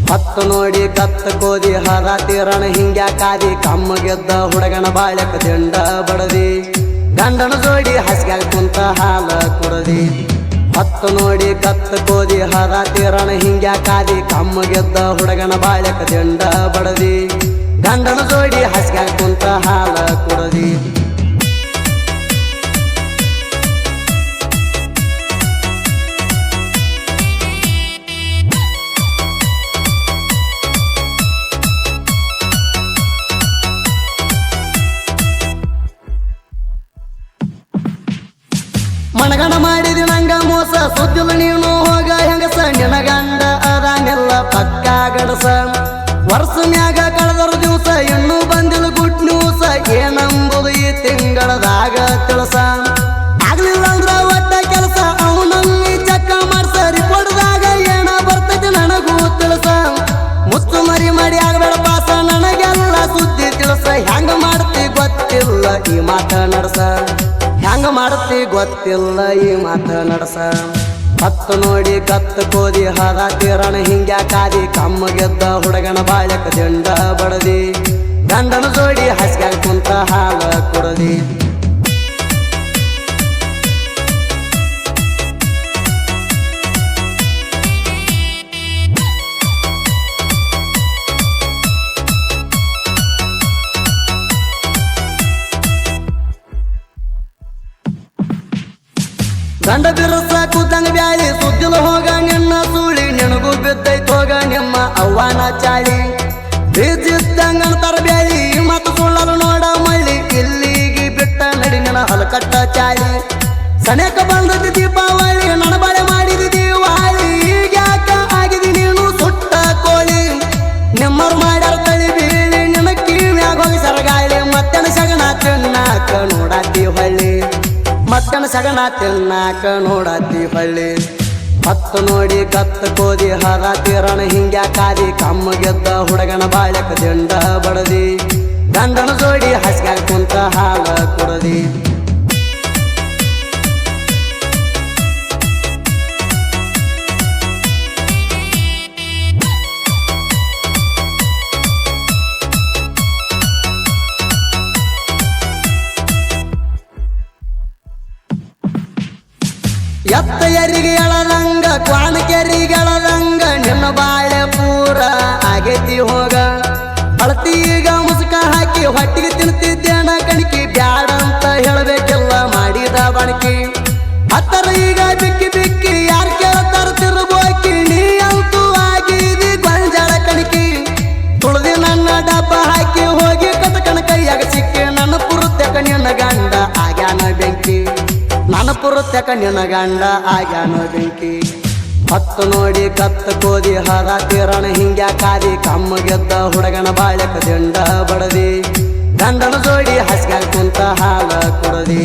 ಹತ್ತು ನೋಡಿ ಕತ್ತ ಕೋದಿ ಹರಾತಿರಣ ಹಿಂಗ್ಯಾಕಾದಿ ಕಮ್ಮಗೆದ್ದ ಹುಡುಗನ ಬಾಳಕ ದಿಂಡ ಬಡದಿ ಗಂಡನ ಜೋಡಿ ಹಸ್ಗ್ಯಾಗ ಕುಂತ ಹಾಲ ಕುಡದಿ ಹತ್ತು ನೋಡಿ ಕತ್ತ ಕೋದಿ ಹರಾತಿರಣ ಹಿಂಗ್ಯಾಕಾದಿ ಕಮ್ಮಗೆದ್ದ ಹುಡುಗನ ಬಾಳಕ ದಿಂಡ ಬಡದಿ ಗಂಡನ ಜೋಡಿ ಹಸ್ಗ್ಯಾಗ ಕುಂತ ಹಾಲ ಕುಡದಿ ಮನಗಂಡ ಮಾಡಿದಿ ನಂಗ ಮೋಸ ಸುದ್ದಿಲ್ಲ ನೀನು ಹೋಗ ಹೆಂಗಸ ನಿನ ಗಂಡ ಅದಾನೆಲ್ಲ ಪಕ್ಕ ಗಡಸ ವರ್ಷ ಮ್ಯಾಗ ಕಳೆದರ ದಿವಸ ಇನ್ನೂ ಬಂದಿಲ್ಲ ಗುಡ್ ನ್ಯೂಸ ಏನಂಬುದು ಈ ತಿಂಗಳದಾಗ ತಿಳಿಸ ಆಗ್ಲಿಲ್ಲ ಅಂದ್ರ ಒಟ್ಟ ಕೆಲಸ ಅವನಂಗಿ ಚಕ್ಕ ಮಾಡ್ಸ ರಿಪೋರ್ಟ್ದಾಗ ಏನ ಬರ್ತೈತಿ ನನಗೂ ತಿಳಿಸ ಮುತ್ತು ಮರಿ ಮಾಡಿ ಆಗಬೇಡ ಪಾಸ ನನಗೆಲ್ಲ ಸುದ್ದಿ ತಿಳಿಸ ಹೆಂಗ ಮಾಡ್ತಿ ಗೊತ್ತಿಲ್ಲ ಈ ಮಾತ ನಡಸ ಹೆಂಗ ಮಾಡ್ತಿ ಗೊತ್ತಿಲ್ಲ ಈ ಮಾತ ನಡಸ ಹತ್ತು ನೋಡಿ ಕತ್ತ ಕೋದಿ ಹರಾತಿರಣ ಹಿಂಗ್ಯಾಕಾದಿ ಕಮ್ಮಗೆದ್ದ ಹುಡುಗನ ಬಾಳಕ ದಿಂಡ ಬಡದಿ ಗಂಡನ ಜೋಡಿ ಹಸ್ಗ್ಯಾಗ ಕುಂತ ಹಾಲ ಕುಡದಿ ಗಂಡ ಬಿರಸ ಕೂತಂಗ ಬ್ಯಾಳಿ ಸುದ್ದಿಲ ಹೋಗ ನಿನ್ನ ಸೂಳಿ ನಿನಗೂ ಬಿದ್ದೈತ್ ಹೋಗ ನಿಮ್ಮ ಅವ್ವಾನ ಚಾಳಿ ಬೀಜಿದ್ದಂಗಂತರ ಬ್ಯಾಳಿ ಮತ್ತು ಸುಳ್ಳಲು ನೋಡ ಮಳ್ಳಿ ಇಲ್ಲಿಗೆ ಬಿಟ್ಟ ನಡಿ ನಿನ್ನ ಹಲಕಟ್ಟ ಚಾಳಿ ಸನೇಕ ಬಂದದ ದೀಪಾವಳಿ ನನ್ನ ಬಳೆ ಮಾಡಿದ ದೀವಾಳಿ ಈಗ್ಯಾಕ ಆಗಿದಿ ನೀನು ಸುಟ್ಟ ಕೋಳಿ ನಿಮ್ಮರು ಮಾಡ್ಯಾರ ತಳಿ ಬೀಳಿ ನಿನ್ನ ಕಿವ್ಯಾಗ ಹೋಗಿ ಸರಗಾಳಿ ಮತ್ತನ ಸಗಣ ತಿನ್ನಾಕ ನೋಡಾತಿ ಹೊಳ್ಳಿ ಮತ್ತನ ಸಗಣ ತಿನ್ನಾಕ ನೋಡಾತಿ ಹೊಳ್ಳಿ ಹತ್ತು ನೋಡಿ ಕತ್ತ ಕೋದಿ ಹರಾತಿರಣ ಹಿಂಗ್ಯಾಕಾದಿ ಕಮ್ಮಗೆದ್ದ ಹುಡುಗನ ಬಾಳಕ ದಿಂಡ ಬಡದಿ ಗಂಡನ ಜೋಡಿ ಹಸ್ಗ್ಯಾಗ ಕುಂತ ಹಾಲ ಕುಡದಿ ಎತ್ತ ಎರಿಗೆ ಎಳದಂಗ ಕ್ವಾಣ ಕೆರಿಗೆ ಎಳದಂಗ ನಿನ್ನ ಬಾಳೆ ಪೂರ ಆಗೈತಿ ಹೋಗ ಅಳತಿ ಈಗ ಮುಸುಕ ಹಾಕಿ ಹೊಟ್ಟಿಗೆ ತಿನ್ತಿದ್ದೇನ ಕಣಿಕಿ ಬ್ಯಾಡ ಅಂತ ಹೇಳಬೇಕೆಲ್ಲ ಮಾಡಿದ ಬಣಕಿ ಹತ್ತರ ಈಗ ಬಿಕ್ಕಿ ಬಿಕ್ಕಿ ಯಾರು ಕೇಳ್ತಾರ ತಿರುಬೋಕಿ ನೀ ಅಂತೂ ಆಗಿದಿ ಗೊಂಜಾಳ ಕಣಿಕಿ ತುಳಿದಿ ನನ್ನ ಡಬ್ಬ ಹಾಕಿ ಹೋಗಿ ಕಟಕನ ಕೈಯಾಗ ಸಿಕ್ಕಿ ನನ್ನ ಪುರುತ್ಯಕ ನಿನ್ನ ಗಂಡ ಆಗ್ಯಾನ ಬೆಂಕಿ ನನ್ನ ಪುರುತ್ಯಕ ನಿನ್ನ ಗಂಡ ಆಗ್ಯಾನ ಬೆಂಕಿ ಹತ್ತು ನೋಡಿ ಕತ್ತ ಕೋದಿ ಹರಾತಿರಣ ಹಿಂಗ್ಯಾಕಾದಿ ಕಮ್ಮಗೆದ್ದ ಹುಡುಗನ ಬಾಳಕ ದಿಂಡ ಬಡದಿ ಗಂಡನ ಜೋಡಿ ಹಸ್ಗ್ಯಾಗ ಕುಂತ ಹಾಲ ಕುಡದಿ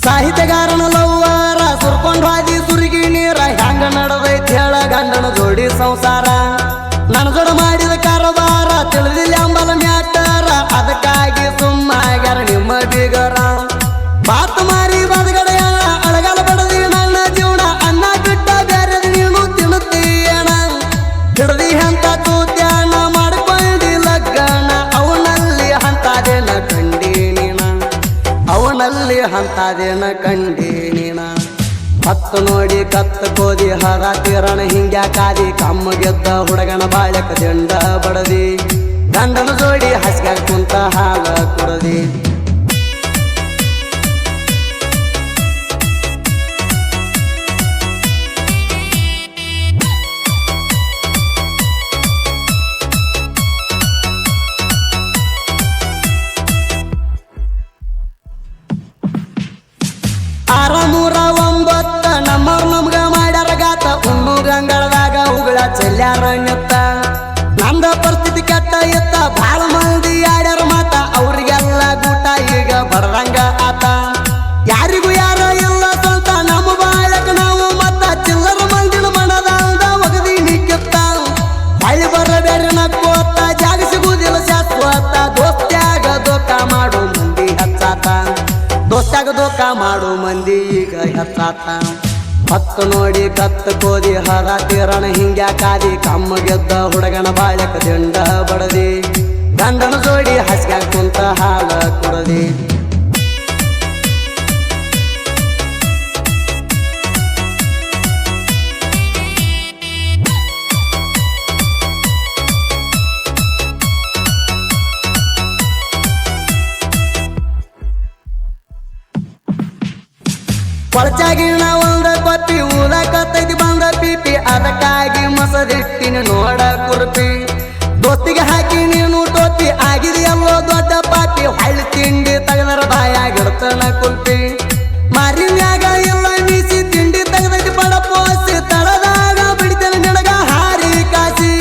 ಸಾಹಿತ್ಯಗಾರನ ಲವ್ವಾರ ಸುರ್ಕೊಂಡ್ ಹಾದಿ ಸುರುಗಿ ನೀರ ಹೆಂಗ ನಡೆದೈತಿ ಹೇಳ ಗಂಡನ ಜೋಡಿ ಸಂಸಾರ ನನ್ನ ಜೋಡ ಮಾಡಿದ ಕಾರವಾರ ತಿಳಿದಿಲ್ಲ ಅಂಬಲ ಮ್ಯಾಟರ ಅದಕ್ಕಾಗಿ ಸುಮ್ಮಾಗ್ಯಾರ ನಿಮ್ಮ ಬೀಗರ ಬಾತು ಮಾರಿ ಬದಗಡೆಯ ಅಳಗಾಲ ಬಡದಿ ನನ್ನ ಜೀವನ ಅನ್ನ ಬಿಟ್ಟ ಬೇರೆ ನೀನು ತಿನ್ನುತ್ತೀಯಣ ಹಿಡ್ದಿ ಅಂತ ತೂತ್ಯಾಣ ಮಾಡ್ಕೊಂಡಿ ಲಗ್ಗಣ ಅವನಲ್ಲಿ ಹಂತಾದೇನ ಕಂಡಿ ನೀನ ಅವನಲ್ಲಿ ಹಂತಾದೇನ ಕಂಡಿ ನೀನ ಹತ್ತು ನೋಡಿ ಕತ್ತ ಕೋದಿ ಹರಾತಿರಣ ಹಿಂಗ್ಯಾಕಾದಿ ಕಮ್ಮಗೆದ್ದ ಹುಡುಗನ ಬಾಳಕ ದಿಂಡ ಬಡದಿ ಗಂಡನ ಜೋಡಿ ಹಸ್ಗ್ಯಾಗ ಕುಂತ ಹಾಲ ಕುಡದಿ ನಮ್ಗ ಮಾಡ್ಯಾರ ಗಾತ ಗಂಗಳದಾಗ ಉಗಳ ಚೆಲ್ಯಾರ ನೆತ್ತ ನಂದ ಪರಿಸ್ಥಿತಿ ಕೆಟ್ಟ ಎತ್ತ ಬಾಳ ಮಂದಿ ಆಡ್ಯಾರ ಮಾತ ಅವ್ರಿಗೆಲ್ಲ ಗೂಟ ಈಗ ಬಡದಂಗ ಆತ ಯಾರಿಗೂ ಯಾರ ಇಲ್ಲ ಸ್ವಂತ ನಮ್ಮ ಬಾಳಕ ನಾವು ಮತ್ತ ಚಿಲ್ಲರ ಮಂದಿನ ಮನದ ಮಂದಿ ಈಗ ಹೆಚ್ಚಾತ ಹತ್ತು ನೋಡಿ ಕತ್ತು ಕೋದಿ ಹರ ತೀರಣ ಹಿಂಗ್ಯಾಕಾದಿ ಕಮ್ಮ ಗೆದ್ದ ಹುಡುಗನ ಬಾಳಕ ದಿಂಡ ಬಡದಿ ಗಂಡನ ಜೋಡಿ ಹಸ್ಗ ಕುಂತ ಹಾಲ ಕುಡದಿ ಕೊಳಚಾಗಿಣ ಒಂದ ಕೊಪ್ಪಿ ಊದಕತ್ತೈತಿ ಬಂದ ಪಿಪಿ ಅದಕ್ಕಾಗಿ ಮಸದಿಟ್ಟಿನ ನೋಡ ಕುರ್ಪಿ ದೋಸ್ತಿಗೆ ಹಾಕಿ ನೀನು ಟೋಪಿ ಆಗಿದೆಯಲ್ಲೋ ದೊಡ್ಡ ಪಾಪಿ ಹಳ್ಳಿ ತಿಂಡಿ ತಗದರ ಬಾಯಾಗಿಡ್ತನ ಕುಲ್ಪಿ ಮಾರಿನ್ಯಾಗ ಇಲ್ಲ ಮೀಸಿ ತಿಂಡಿ ತಗದೈತಿ ಬಡ ಪೋಸಿ ತಳದಾಗ ಬಿಡ್ತೇನೆ ನಿನಗ ಹಾರಿ ಕಾಸಿ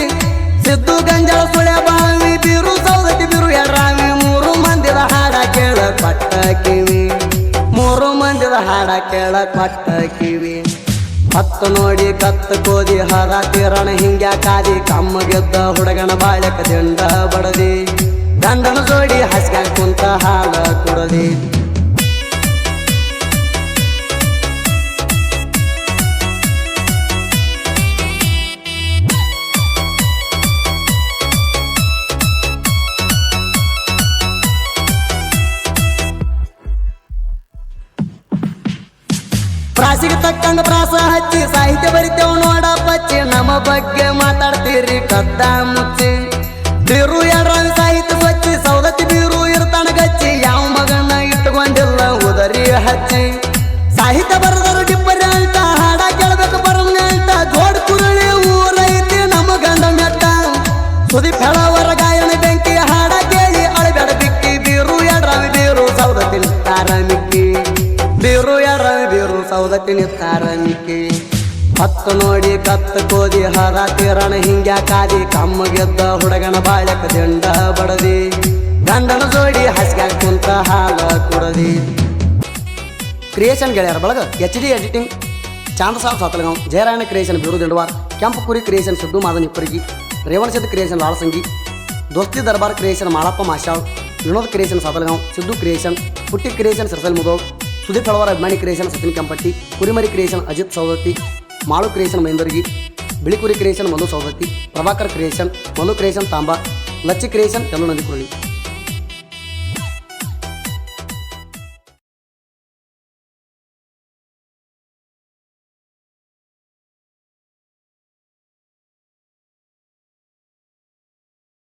ಸಿದ್ದು ಗಂಜಳ ಸುಳೆ ಬಾವಿ ಬೀರು ಸೌದತಿ ಬೀರು ಎಡ್ರಾವಿ ಮೂರು ಮಂದಿದ ಹಾಡ ಕೇಳ ಪಟ್ಟ ಕಿವಿ ಮೂರು ಮಂದಿದ ಹಾಡ ಕೇಳ ಕೊಟ್ಟ ಕಿವಿ ಹತ್ತು ನೋಡಿ ಕತ್ತು ಕೋದಿ ಹರ ತೀರಣ ಹಿಂಗ್ಯಾಕಾದಿ ಕಮ್ಮ ಗೆದ್ದ ಹುಡುಗನ ಬಾಳಕ ದಿಂಡ ಬಡದಿ ಗಂಡನ ಜೋಡಿ ಹಸ್ಗ ಕುಂತ ಹಾಲ ಕುಡದಿ ಪ್ರಾಸಿಗೆ ತಕ್ಕಂಗ ಪ್ರಾಸ ಹಚ್ಚಿ ಸಾಹಿತ್ಯ ಬರಿತೇವ್ ನೋಡ ಪಚ್ಚಿ ನಮ್ಮ ಬಗ್ಗೆ ಮಾತಾಡ್ತೀರಿ ಕದ್ದ ಮುಚ್ಚಿ ಬೀರು ಎಡ್ರಾವಿ ಸಾಹಿತ್ಯ ಸ್ವಚ್ಛಿ ಸೌದತ್ತಿ ಬೀರು ಇರ್ತಾನ ಗಚ್ಚಿ ಯಾವ ಮಗನ ಇಟ್ಟುಕೊಂಡಿಲ್ಲ ಉದರಿ ಹಚ್ಚಿ ಸಾಹಿತ್ಯ ಬರದರು ಡಿಬ್ಬರಿ ಅಂತ ಹಾಡ ಕೇಳಬೇಕು ಬರಮ್ನೆ ಅಂತ ಜೋಡ್ ಕುರುಳಿ ಊರೈತಿ ನಮ್ಮ ಗಂಡ ಮೆಟ್ಟ ಸುದೀಪ್ ಹೇಳವರ ಗಾಯನ ಬೆಂಕಿ ಹಾಡ ಕೇಳಿ ಅಳಬೇಡ ಬಿಕ್ಕಿ ಬೀರು ಎಡ್ರಾವಿ ಬೀರು ಸೌದತ್ತಿ ನಿತ್ತಾರ ಮಿಕ್ಕಿ ಬೀರು ಎಡ್ರಾವಿ ಬೀರು ಸೌದತ್ತಿ ನಿತ್ತಾರ ಮಿಕ್ಕಿ ಹತ್ತು ನೋಡಿ ಕತ್ತು ಕೋದಿ ಹರ ತೀರಣ ಹಿಂಗ್ಯಾಕಾದಿ ಕಮ್ಮ ಗೆದ್ದ ಹುಡುಗನ ಬಾಳಕ ದಿಂಡ ಬಡದಿ ಗಂಡನ ಜೋಡಿ ಹಸ್ಗ ಕುಂತ ಹಾಲ ಕುಡದಿ ಕ್ರಿಯೇಷನ್ ಗೆಳೆಯರ ಬಳಗ HD editing Chandsab Satalgaon Jayarayana creation Biru Dindawar Kempu Kuri creation Siddu Madan Ipparige Revansiddha creation Lalasangi Dosti Darbar creation Malappa Mashal Vinod creation Satalgaon Siddu creation Putti creation Sarsal Mudhol Sudeep Halavar ಅಭಿಮಾನಿ ಕ್ರಿಯೇಷನ್ ಸಚಿನ್ ಕೆಂಪಟ್ಟಿ ಕುರಿಮರಿ ಕ್ರಿಯೇಷನ್ ಅಜಿತ್ ಸೌದತ್ತಿ ಮಾಳು ಕ್ರಿಯೇಷನ್ ಮೈಂದರ್ಗಿ ಬಿಳಿಕುರಿ creation Madhu Saundatti Prabhakar creation Madhu creation Tamba Lachchi creation Yallu ನಂದಿಕುರಳಿ